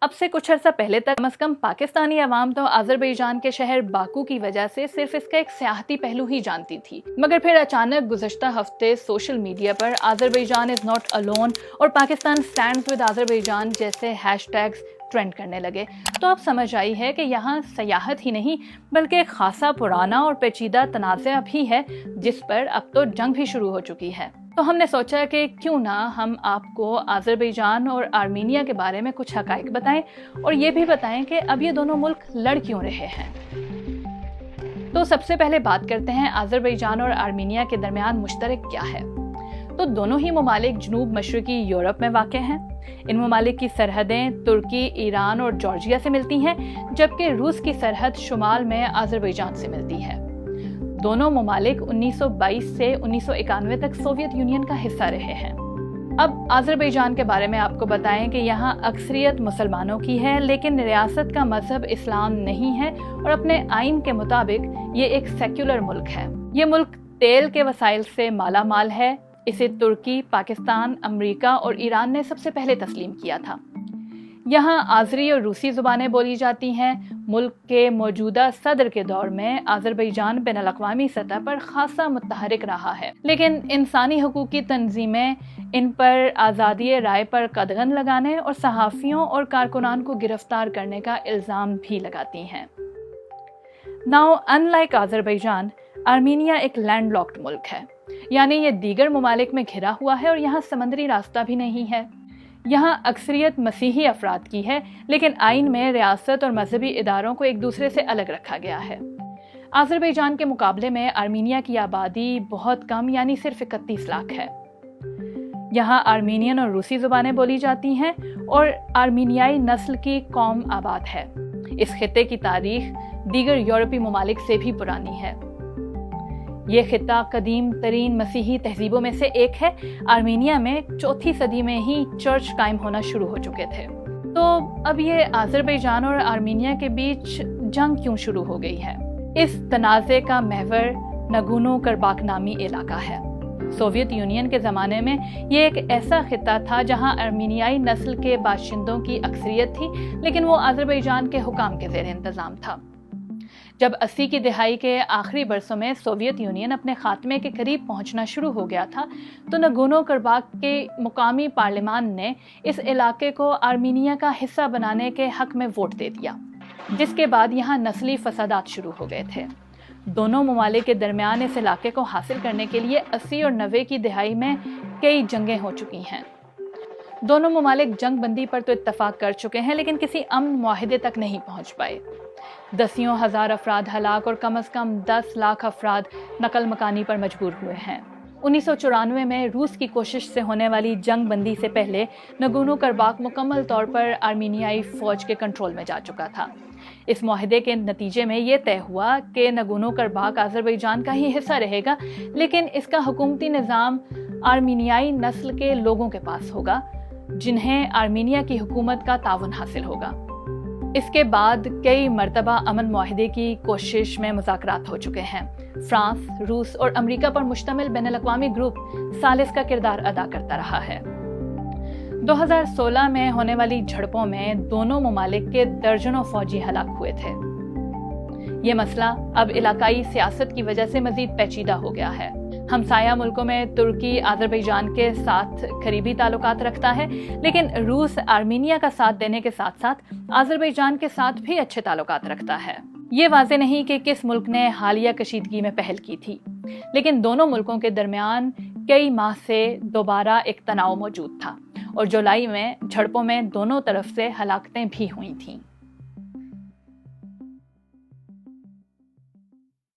اب سے کچھ عرصہ پہلے تک کم از کم پاکستانی عوام تو آذربائیجان کے شہر باکو کی وجہ سے صرف اس کا ایک سیاحتی پہلو ہی جانتی تھی، مگر پھر اچانک گزشتہ ہفتے social media per Azerbaijan is not alone اور پاکستان اسٹینڈز ود آذربائیجان جیسے ہیش ٹیگز ٹرینڈ کرنے لگے تو اب سمجھ آئی ہے کہ یہاں سیاحت ہی نہیں بلکہ ایک خاصا پرانا اور پیچیدہ تنازع بھی ہے جس پر اب تو جنگ بھی شروع ہو چکی ہے۔ تو ہم نے سوچا کہ کیوں نہ ہم آپ کو آذربائیجان اور آرمینیا کے بارے میں کچھ حقائق بتائیں اور یہ بھی بتائیں کہ اب یہ دونوں ملک لڑ کیوں رہے ہیں۔ تو سب سے پہلے بات کرتے ہیں آذربائیجان اور آرمینیا کے درمیان مشترک کیا ہے۔ تو دونوں ہی ممالک جنوب مشرقی یورپ میں واقع ہیں۔ ان ممالک کی سرحدیں ترکی، ایران اور جارجیا سے ملتی ہیں، جبکہ روس کی سرحد شمال میں آذربائیجان سے ملتی ہے۔ دونوں ممالک 1922 سے 1991 تک سوویت یونین کا حصہ رہے ہیں۔ اب آذربائیجان کے بارے میں آپ کو بتائیں کہ یہاں اکثریت مسلمانوں کی ہے، لیکن ریاست کا مذہب اسلام نہیں ہے اور اپنے آئین کے مطابق یہ ایک سیکولر ملک ہے۔ یہ ملک تیل کے وسائل سے مالا مال ہے۔ اسے ترکی، پاکستان، امریکہ اور ایران نے سب سے پہلے تسلیم کیا تھا۔ یہاں آذری اور روسی زبانیں بولی جاتی ہیں۔ ملک کے موجودہ صدر کے دور میں آذربائیجان بین الاقوامی سطح پر خاصا متحرک رہا ہے، لیکن انسانی حقوق کی تنظیمیں ان پر آزادی رائے پر قدغن لگانے اور صحافیوں اور کارکنان کو گرفتار کرنے کا الزام بھی لگاتی ہیں۔ Now, unlike آذربائیجان، آرمینیا ایک لینڈ لاکڈ ملک ہے، یعنی یہ دیگر ممالک میں گھرا ہوا ہے اور یہاں سمندری راستہ بھی نہیں ہے۔ یہاں اکثریت مسیحی افراد کی ہے، لیکن آئین میں ریاست اور مذہبی اداروں کو ایک دوسرے سے الگ رکھا گیا ہے۔ آذربائیجان کے مقابلے میں آرمینیا کی آبادی بہت کم، یعنی صرف 31 لاکھ ہے۔ یہاں آرمینین اور روسی زبانیں بولی جاتی ہیں اور آرمینیائی نسل کی قوم آباد ہے۔ اس خطے کی تاریخ دیگر یورپی ممالک سے بھی پرانی ہے۔ یہ خطہ قدیم ترین مسیحی تہذیبوں میں سے ایک ہے۔ آرمینیا میں 4 صدی میں ہی چرچ قائم ہونا شروع ہو چکے تھے۔ تو اب یہ آذربائیجان اور آرمینیا کے بیچ جنگ کیوں شروع ہو گئی ہے؟ اس تنازع کا محور نگورنو کرباخ نامی علاقہ ہے۔ سوویت یونین کے زمانے میں یہ ایک ایسا خطہ تھا جہاں آرمینیائی نسل کے باشندوں کی اکثریت تھی، لیکن وہ آذربائیجان کے حکام کے زیر انتظام تھا۔ جب 80 کی دہائی کے آخری برسوں میں سوویت یونین اپنے خاتمے کے قریب پہنچنا شروع ہو گیا تھا تو نگورنو کرباخ کے مقامی پارلیمان نے اس علاقے کو آرمینیا کا حصہ بنانے کے حق میں ووٹ دے دیا، جس کے بعد یہاں نسلی فسادات شروع ہو گئے تھے۔ دونوں ممالک کے درمیان اس علاقے کو حاصل کرنے کے لیے 80 اور 90 کی دہائی میں کئی جنگیں ہو چکی ہیں۔ دونوں ممالک جنگ بندی پر تو اتفاق کر چکے ہیں، لیکن کسی امن معاہدے تک نہیں پہنچ پائے۔ دسیوں ہزار افراد ہلاک اور کم از کم 10 لاکھ افراد نقل مکانی پر مجبور ہوئے ہیں۔ 1994 میں روس کی کوشش سے ہونے والی جنگ بندی سے پہلے نگورنو کرباخ مکمل طور پر آرمینیائی فوج کے کنٹرول میں جا چکا تھا۔ اس معاہدے کے نتیجے میں یہ طے ہوا کہ نگورنو کرباخ آذربائیجان کا ہی حصہ رہے گا، لیکن اس کا حکومتی نظام آرمینیائی نسل کے لوگوں کے پاس ہوگا، جنہیں آرمینیا کی حکومت کا تعاون حاصل ہوگا۔ اس کے بعد کئی مرتبہ امن معاہدے کی کوشش میں مذاکرات ہو چکے ہیں۔ فرانس، روس اور امریکہ پر مشتمل بین الاقوامی گروپ ثالث کا کردار ادا کرتا رہا ہے۔ 2016 میں ہونے والی جھڑپوں میں دونوں ممالک کے درجنوں فوجی ہلاک ہوئے تھے۔ یہ مسئلہ اب علاقائی سیاست کی وجہ سے مزید پیچیدہ ہو گیا ہے۔ ہمسایہ ملکوں میں ترکی آذربائیجان کے ساتھ قریبی تعلقات رکھتا ہے، لیکن روس آرمینیا کا ساتھ دینے کے ساتھ ساتھ آذربائیجان کے ساتھ بھی اچھے تعلقات رکھتا ہے۔ یہ واضح نہیں کہ کس ملک نے حالیہ کشیدگی میں پہل کی تھی، لیکن دونوں ملکوں کے درمیان کئی ماہ سے دوبارہ ایک تناؤ موجود تھا اور جولائی میں جھڑپوں میں دونوں طرف سے ہلاکتیں بھی ہوئی تھیں۔